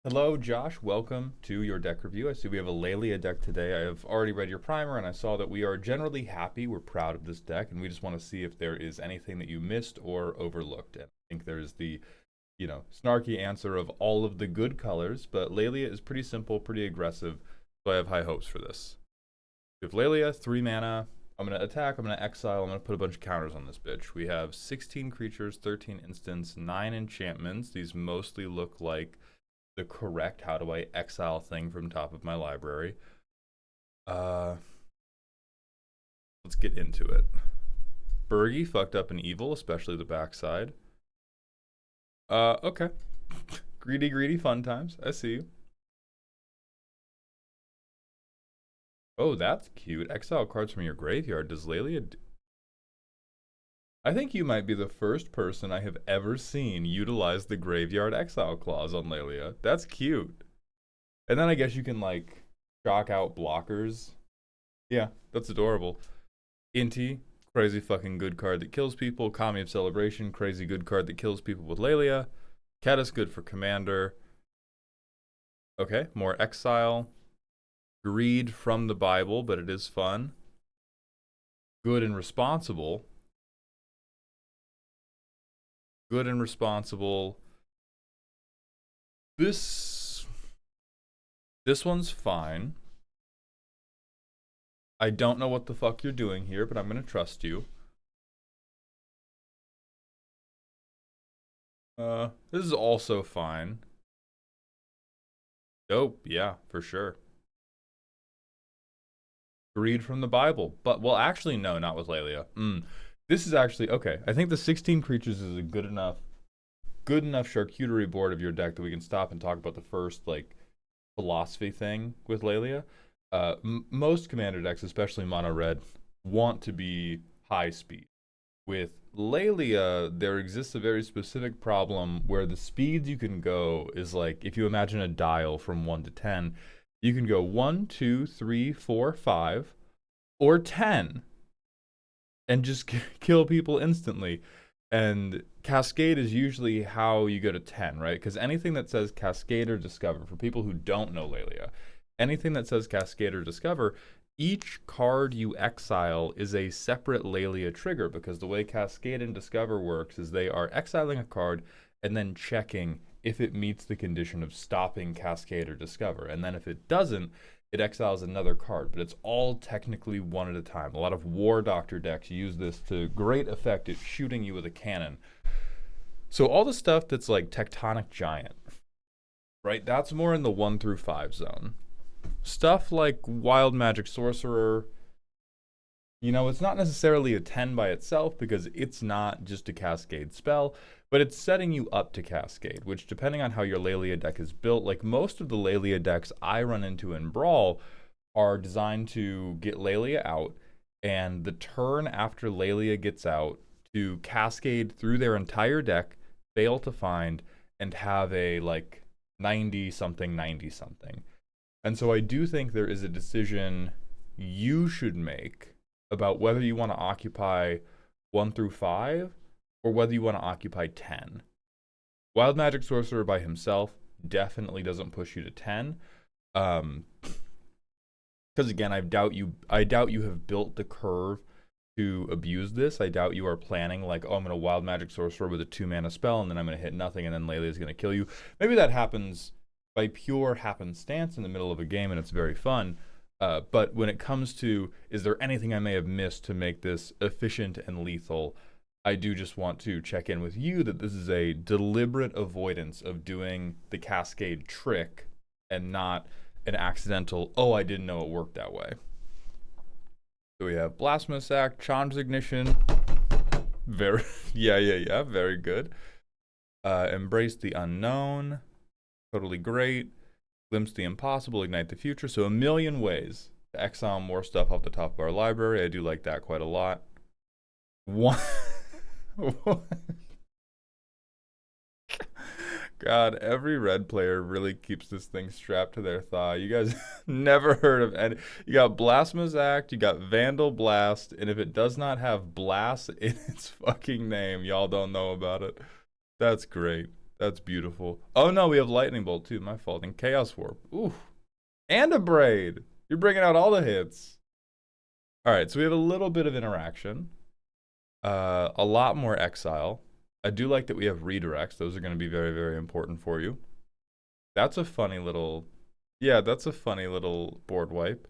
Hello, Josh. Welcome to your deck review. I see we have a Lelia deck today. I have already read your primer, and I saw that we are generally happy. We're proud of this deck, and we just want to see if there is anything that you missed or overlooked. And I think there's the, snarky answer of all of the good colors, but Lelia is pretty simple, pretty aggressive, so I have high hopes for this. We have Lelia, 3 mana. I'm going to attack, I'm going to exile, I'm going to put a bunch of counters on this bitch. We have 16 creatures, 13 instants, 9 enchantments. These mostly look like the correct how do I exile thing from top of my library. Let's get into it. Bergie fucked up and evil, especially the backside. Okay. Greedy fun times. I see you. Oh, that's cute. Exile cards from your graveyard. Does Lelia I think you might be the first person I have ever seen utilize the graveyard exile clause on Lelia. That's cute. And then I guess you can, like, shock out blockers. Yeah, that's adorable. Inti, crazy fucking good card that kills people. Kami of Celebration, crazy good card that kills people with Lelia. Caddis, good for commander. Okay, more exile. Greed from the Bible, but it is fun. Good and responsible. Good and responsible. This one's fine. I don't know what the fuck you're doing here, but I'm gonna trust you. This is also fine. Dope, yeah, for sure. Greed from the Bible, but well, actually, no, not with Lelia. This is actually okay. I think the 16 creatures is a good enough charcuterie board of your deck that we can stop and talk about the first like philosophy thing with Lelia. Most commander decks, especially mono red, want to be high speed. With Lelia, there exists a very specific problem where the speeds you can go is like if you imagine a dial from 1 to 10, you can go 1, 2, 3, 4, 5, or 10 and just kill people instantly. And Cascade is usually how you go to 10, right? Because anything that says Cascade or Discover, for people who don't know Lelia, anything that says Cascade or Discover, each card you exile is a separate Lelia trigger, because the way Cascade and Discover works is they are exiling a card and then checking if it meets the condition of stopping Cascade or Discover. And then if it doesn't, it exiles another card, but it's all technically one at a time. A lot of War Doctor decks use this to great effect at shooting you with a cannon. So all the stuff that's like Tectonic Giant, right? That's more in the 1 through 5 zone. Stuff like Wild Magic Sorcerer, it's not necessarily a 10 by itself because it's not just a Cascade spell, but it's setting you up to Cascade, which depending on how your Lelia deck is built, like most of the Lelia decks I run into in Brawl are designed to get Lelia out, and the turn after Lelia gets out to Cascade through their entire deck, fail to find, and have a like 90-something, 90-something. And so I do think there is a decision you should make about whether you want to occupy 1 through 5 or whether you want to occupy 10. Wild Magic Sorcerer by himself definitely doesn't push you to 10. Because again, I doubt you have built the curve to abuse this. I doubt you are planning like, oh, I'm going to Wild Magic Sorcerer with a 2-mana spell, and then I'm going to hit nothing, and then Lelia is going to kill you. Maybe that happens by pure happenstance in the middle of a game, and it's very fun. But when it comes to, is there anything I may have missed to make this efficient and lethal, I do just want to check in with you that this is a deliberate avoidance of doing the Cascade trick and not an accidental, oh, I didn't know it worked that way. So we have Blasphemous Act, Chandra's Ignition. Very, yeah, very good. Embrace the Unknown. Totally great. Glimpse the Impossible, Ignite the Future. So a million ways to exile more stuff off the top of our library. I do like that quite a lot. One. God, every red player really keeps this thing strapped to their thigh. You guys never heard of any. You got Blasphemous Act, you got Vandal Blast, and if it does not have Blast in its fucking name, y'all don't know about it. That's great. That's beautiful. Oh no, we have lightning bolt too. My fault. And chaos warp. Ooh, and a braid. You're bringing out all the hits. All right, so we have a little bit of interaction. A lot more exile. I do like that we have redirects. Those are going to be very, very important for you. That's a funny little, yeah, that's a funny little board wipe.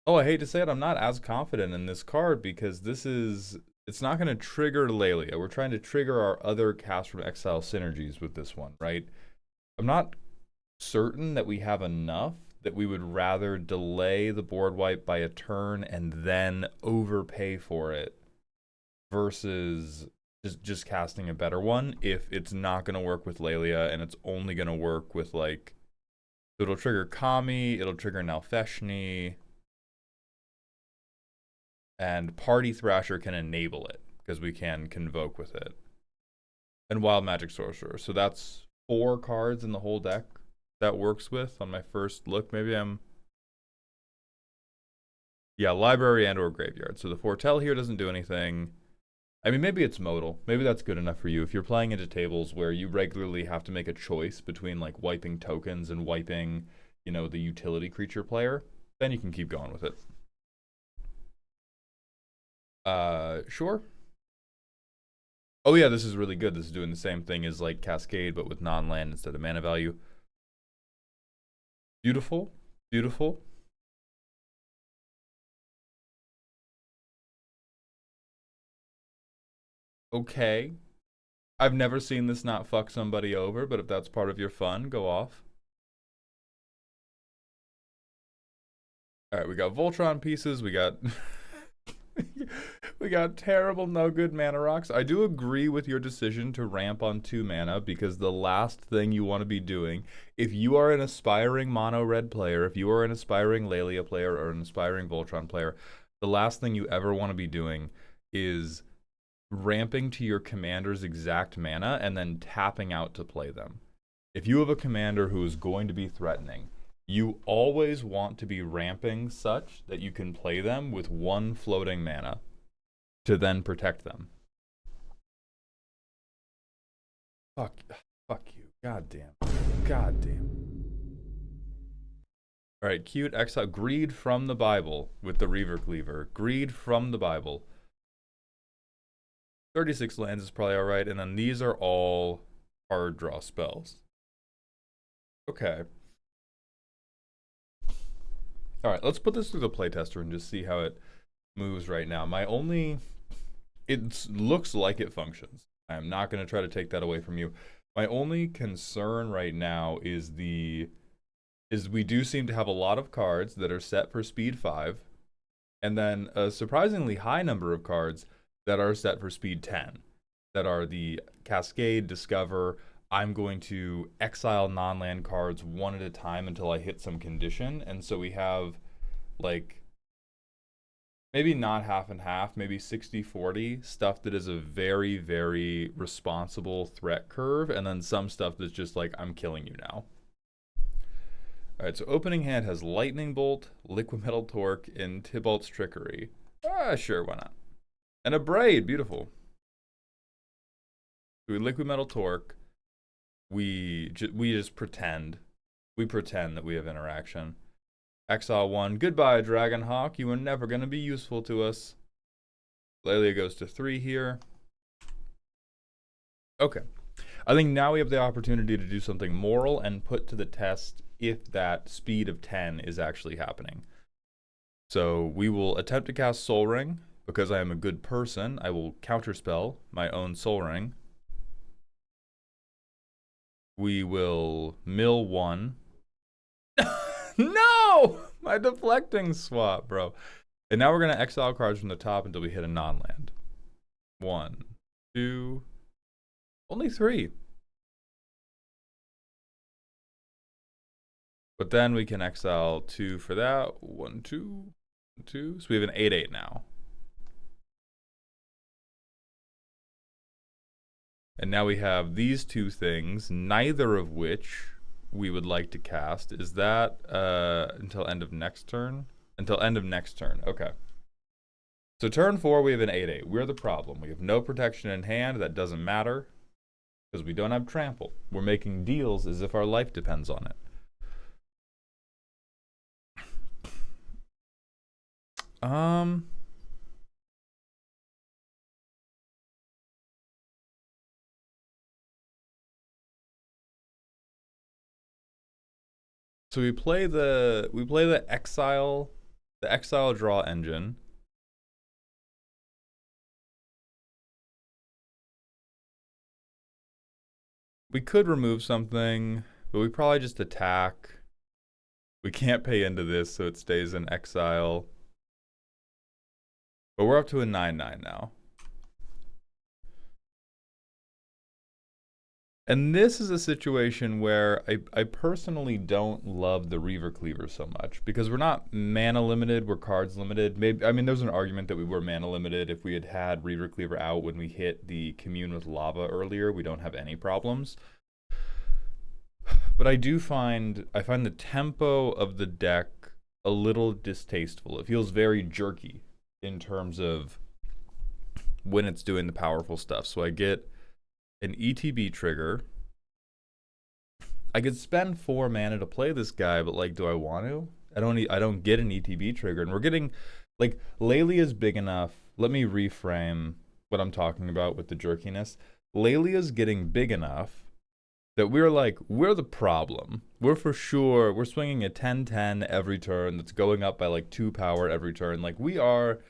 Oh, I hate to say it, I'm not as confident in this card because it's not going to trigger Lelia. We're trying to trigger our other cast from exile synergies with this one, right? I'm not certain that we have enough that we would rather delay the board wipe by a turn and then overpay for it versus just casting a better one if it's not going to work with Lelia and it's only going to work with like, it'll trigger Kami, it'll trigger Nalfeshni, and Party Thrasher can enable it because we can convoke with it. And Wild Magic Sorcerer. So that's 4 cards in the whole deck that works with on my first look. Maybe yeah, library and or graveyard. So the Foretell here doesn't do anything. I mean, maybe it's modal. Maybe that's good enough for you. If you're playing into tables where you regularly have to make a choice between like wiping tokens and wiping, you know, the utility creature player, then you can keep going with it. Sure. Oh yeah, this is really good. This is doing the same thing as like Cascade, but with non-land instead of mana value. Beautiful, beautiful. Okay. I've never seen this not fuck somebody over, but if that's part of your fun, go off. Alright, we got Voltron pieces, we got we got terrible no good mana rocks. I do agree with your decision to ramp on 2 mana because the last thing you want to be doing, if you are an aspiring mono red player, if you are an aspiring Lelia player or an aspiring Voltron player, the last thing you ever want to be doing is ramping to your commander's exact mana and then tapping out to play them. If you have a commander who is going to be threatening, you always want to be ramping such that you can play them with 1 floating mana to then protect them. Fuck you. God damn. God damn. Alright, cute exile. Greed from the Bible with the Reaver Cleaver. Greed from the Bible. 36 lands is probably alright, and then these are all hard draw spells. Okay. Alright, let's put this through the playtester and just see how it moves right now. It looks like it functions. I'm not going to try to take that away from you. My only concern right now is we do seem to have a lot of cards that are set for speed 5, and then a surprisingly high number of cards that are set for speed 10, that are the Cascade, Discover. I'm going to exile non-land cards one at a time until I hit some condition. And so we have like maybe not half and half, maybe 60-40 stuff that is a very, very responsible threat curve, and then some stuff that's just like, I'm killing you now. All right, so opening hand has Lightning Bolt, Liquid Metal Torque, and Tybalt's Trickery. Sure, why not? And a Braid, beautiful. So we Liquid Metal Torque. We just pretend. We pretend that we have interaction. Exile 1. Goodbye, Dragonhawk. You were never going to be useful to us. Lelia goes to 3 here. Okay. I think now we have the opportunity to do something moral and put to the test if that speed of 10 is actually happening. So we will attempt to cast Soul Ring. Because I am a good person, I will counterspell my own Soul Ring. We will mill 1. No! My deflecting swap, bro. And now we're going to exile cards from the top until we hit a non-land. 1, 2, only 3. But then we can exile 2 for that. 1, 2, 2. So we have an 8/8 now. And now we have these 2 things, neither of which we would like to cast. Is that until end of next turn? Until end of next turn, okay. So turn 4, we have an 8/8. We're the problem. We have no protection in hand. That doesn't matter because we don't have trample. We're making deals as if our life depends on it. So we play the exile draw engine. We could remove something, but we probably just attack. We can't pay into this, so it stays in exile. But we're up to a 9/9 now. And this is a situation where I personally don't love the Reaver Cleaver so much because we're not mana limited, we're cards limited. Maybe, I mean, there's an argument that we were mana limited. If we had had Reaver Cleaver out when we hit the Commune with Lava earlier, we don't have any problems. But I find the tempo of the deck a little distasteful. It feels very jerky in terms of when it's doing the powerful stuff. So I get an ETB trigger. I could spend 4 mana to play this guy, but like, do I want to? I don't get an ETB trigger, and we're getting like Lelia's big enough. Let me reframe what I'm talking about with the jerkiness. Lelia's getting big enough that we're the problem. We're swinging a 10/10 every turn that's going up by like 2 power every turn. Like, we are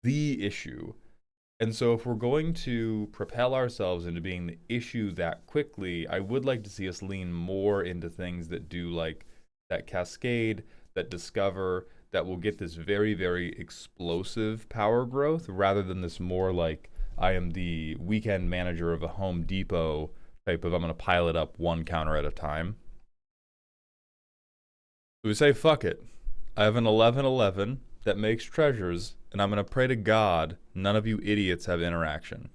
the issue. And so if we're going to propel ourselves into being the issue that quickly, I would like to see us lean more into things that do like that cascade, that discover, that will get this very, very explosive power growth rather than this more like I am the weekend manager of a Home Depot type of I'm going to pile it up 1 counter at a time. So we say, fuck it. I have an 11/11 that makes treasures, and I'm going to pray to God none of you idiots have interaction.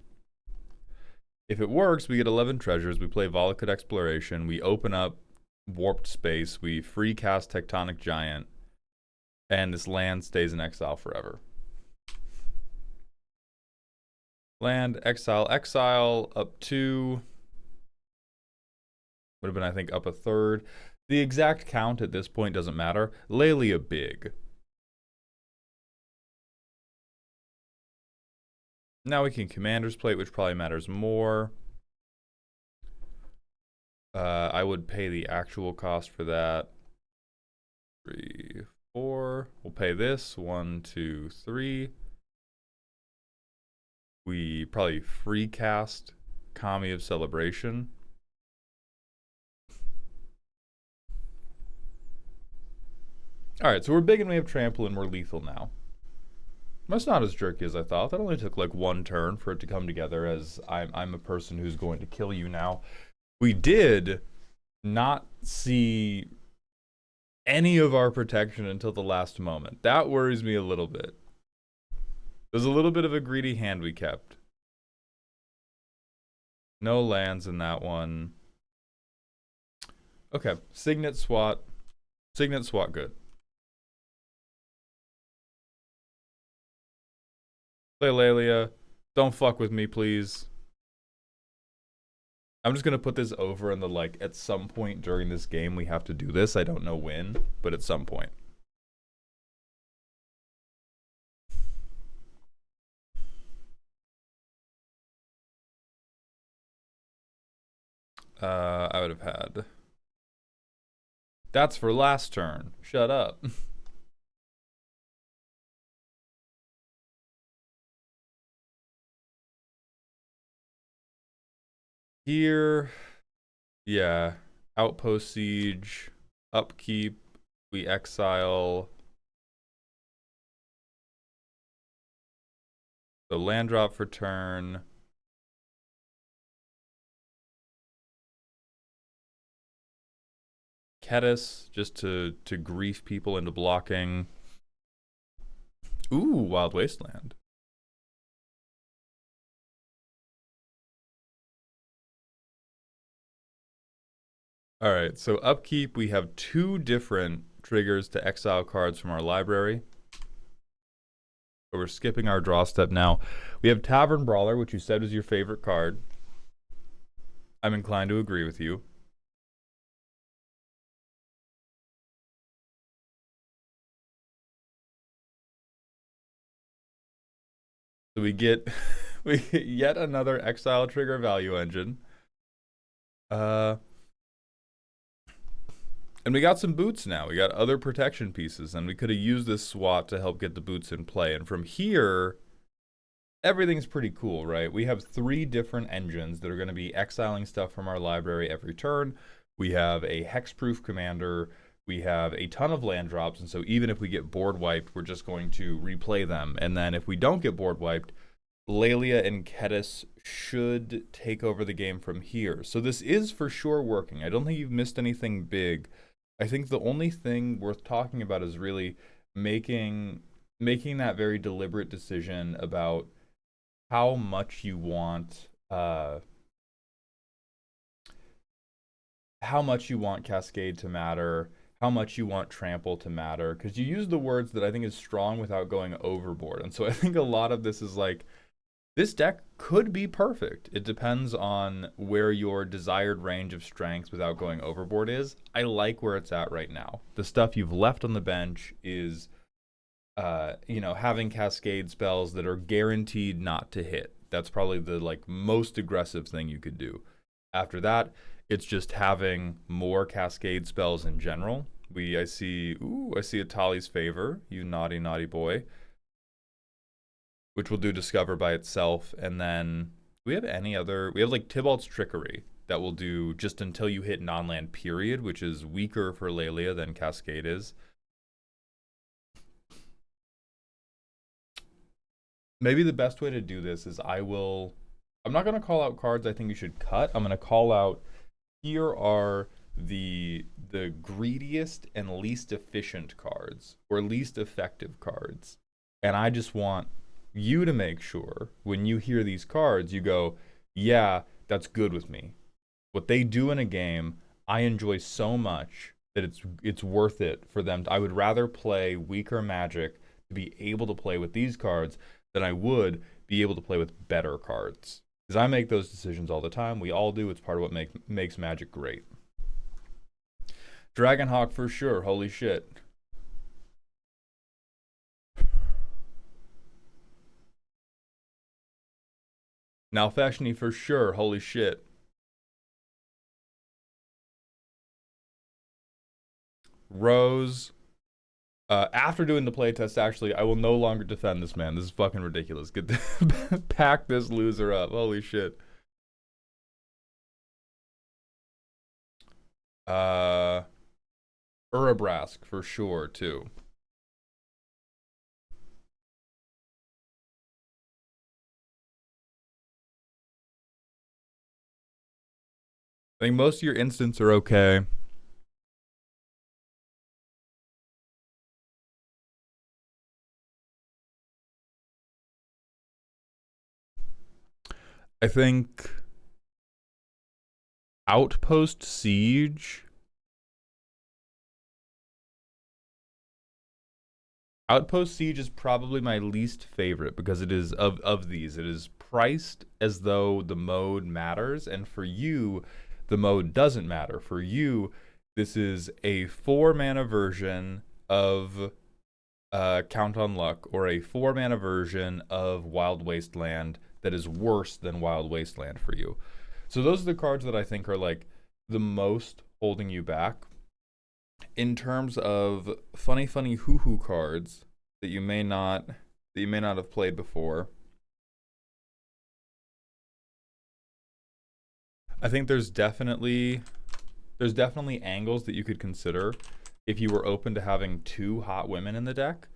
If it works, we get 11 treasures, we play Volakut Exploration, we open up Warped Space, we free cast Tectonic Giant, and this land stays in exile forever. Land, exile, exile, up 2. Would have been, I think, up a 3rd. The exact count at this point doesn't matter. Lelia big. Now we can Commander's Plate, which probably matters more. I would pay the actual cost for that. 3, 4. We'll pay this. 1, 2, 3. We probably free cast Kami of Celebration. Alright, so we're big and we have trample and we're lethal now. That's not as jerky as I thought. That only took like 1 turn for it to come together as I'm a person who's going to kill you now. We did not see any of our protection until the last moment. That worries me a little bit. There's a little bit of a greedy hand we kept. No lands in that one. Okay, Signet Swat. Signet Swat good. Play Lelia. Don't fuck with me, please. I'm just gonna put this over in the like, at some point during this game we have to do this. I don't know when, but at some point. I would have had. That's for last turn. Shut up. Here, yeah, Outpost Siege, Upkeep, we exile. So land drop for turn. Ketis, just to grief people into blocking. Ooh, Wild Wasteland. Alright, so upkeep, we have 2 different triggers to exile cards from our library. So we're skipping our draw step now. We have Tavern Brawler, which you said was your favorite card. I'm inclined to agree with you. So we get yet another Exile Trigger Value Engine. And we got some boots now. We got other protection pieces, and we could have used this SWAT to help get the boots in play. And from here, everything's pretty cool, right? We have 3 different engines that are going to be exiling stuff from our library every turn. We have a hexproof commander. We have a ton of land drops, and so even if we get board wiped, we're just going to replay them. And then if we don't get board wiped, Lelia and Kedis should take over the game from here. So this is for sure working. I don't think you've missed anything big. I think the only thing worth talking about is really making that very deliberate decision about how much you want Cascade to matter, how much you want Trample to matter, because you use the words that I think is strong without going overboard. And so I think a lot of this is like, this deck could be perfect. It depends on where your desired range of strength without going overboard is. I like where it's at right now. The stuff you've left on the bench is, having Cascade spells that are guaranteed not to hit. That's probably the most aggressive thing you could do. After that, it's just having more Cascade spells in general. I see a Tali's Favor, you naughty, naughty boy, which will do Discover by itself. And then we have Tybalt's Trickery that will do just until you hit non-land period, which is weaker for Lelia than Cascade is. Maybe the best way to do this is I'm not going to call out cards I think you should cut. I'm going to call out, here are the greediest and least efficient cards, or least effective cards. And I just want you to make sure when you hear these cards, you go, yeah, that's good with me. What they do in a game, I enjoy so much that it's worth it for them. I would rather play weaker Magic to be able to play with these cards than I would be able to play with better cards. Because I make those decisions all the time. We all do. It's part of what makes Magic great. Dragonhawk for sure. Holy shit. Nalfeshni for sure. Holy shit. Rose. After doing the playtest, actually, I will no longer defend this man. This is fucking ridiculous. Get pack this loser up. Holy shit. Urabrask for sure, too. I think most of your instants are okay. I think Outpost Siege. Outpost Siege is probably my least favorite because it is of these. It is priced as though the mode matters, and for you, the mode doesn't matter. For you, this is a 4-mana version of Count on Luck, or a 4-mana version of Wild Wasteland that is worse than Wild Wasteland for you. So those are the cards that I think are the most holding you back. In terms of funny hoo-hoo cards that you may not have played before, I think there's definitely angles that you could consider if you were open to having 2 hot women in the deck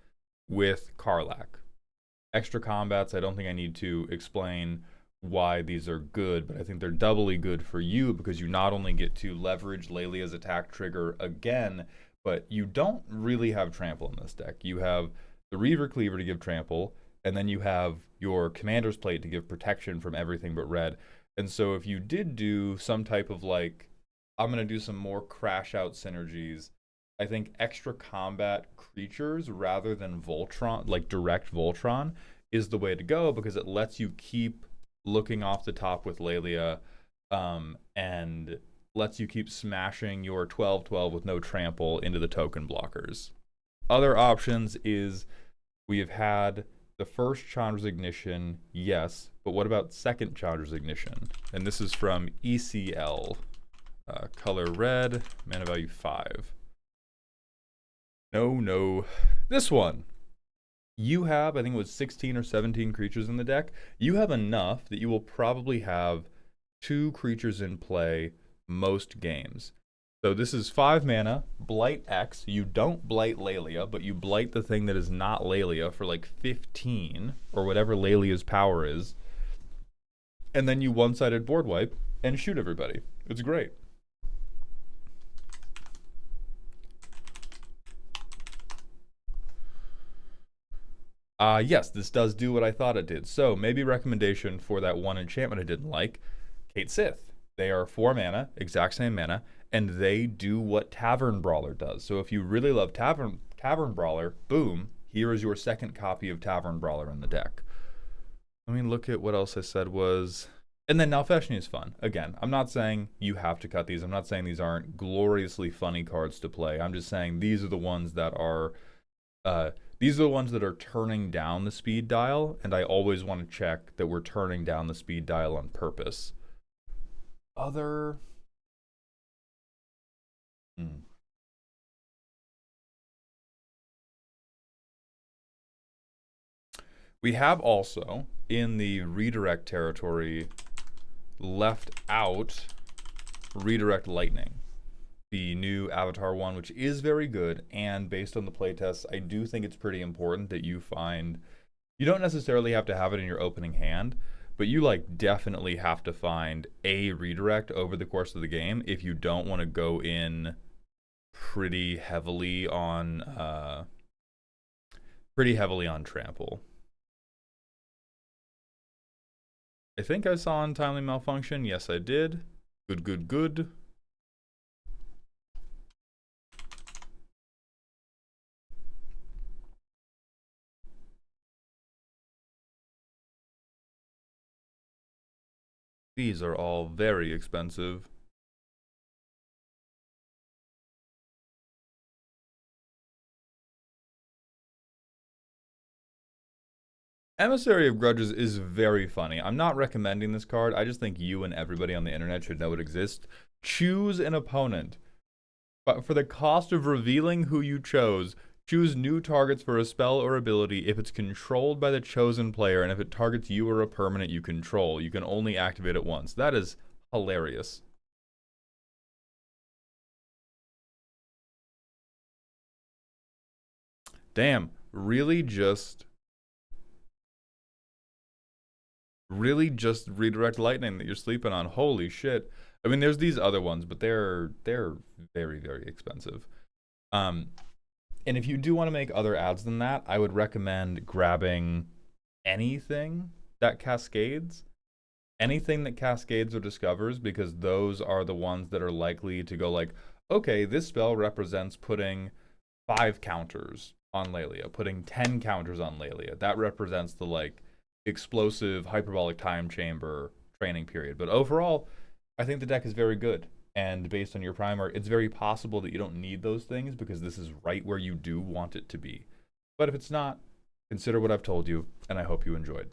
with Karlach. Extra combats, I don't think I need to explain why these are good, but I think they're doubly good for you because you not only get to leverage Lelia's attack trigger again, but you don't really have trample in this deck. You have the Reaver Cleaver to give trample, and then you have your Commander's Plate to give protection from everything but red. And so if you did do some type of I'm going to do some more crash out synergies I think extra combat creatures rather than Voltron, like direct Voltron, is the way to go because it lets you keep looking off the top with Lelia, and lets you keep smashing your 12/12 with no trample into the token blockers. Other options is we have had the first Chandra's Ignition, yes, but what about second Chandra's Ignition? And this is from ECL. Color red, mana value 5. No, no. This one. You have, I think it was 16 or 17 creatures in the deck. You have enough that you will probably have 2 creatures in play most games. So this is 5 mana, Blight X. You don't Blight Lelia, but you Blight the thing that is not Lelia for like 15, or whatever Lelia's power is. And then you one-sided board wipe and shoot everybody. It's great. Yes, this does do what I thought it did. So maybe recommendation for that one enchantment I didn't like, Kate Sith. They are 4 mana, exact same mana, and they do what Tavern Brawler does. So if you really love Tavern Brawler, boom, here is your second copy of Tavern Brawler in the deck. Let me look at what else I said was... And then Nalfeshni is fun. Again, I'm not saying you have to cut these. I'm not saying these aren't gloriously funny cards to play. I'm just saying these are the ones that are... these are the ones that are turning down the speed dial, and I always want to check that we're turning down the speed dial on purpose. Other... We have also, in the redirect territory, left out Redirect Lightning, the new Avatar one, which is very good, and based on the playtests, I do think it's pretty important that you find... You don't necessarily have to have it in your opening hand, but you like definitely have to find a redirect over the course of the game if you don't want to go in pretty heavily on trample. I think I saw Untimely Malfunction. Yes, I did. Good, good, good. These are all very expensive. Emissary of Grudges is very funny. I'm not recommending this card. I just think you and everybody on the internet should know it exists. Choose an opponent. But for the cost of revealing who you chose, choose new targets for a spell or ability if it's controlled by the chosen player, and if it targets you or a permanent you control. You can only activate it once. That is hilarious. Damn, really just redirect lightning that you're sleeping on. Holy shit. I mean, there's these other ones, but they're very, very expensive. And if you do want to make other ads than that, I would recommend grabbing anything that cascades. Anything that cascades or discovers, because those are the ones that are likely to go like, okay, this spell represents putting 5 counters on Lelia, putting 10 counters on Lelia. That represents the like explosive hyperbolic time chamber training period. But overall, I think the deck is very good. And based on your primer, it's very possible that you don't need those things because this is right where you do want it to be. But if it's not, consider what I've told you, and I hope you enjoyed.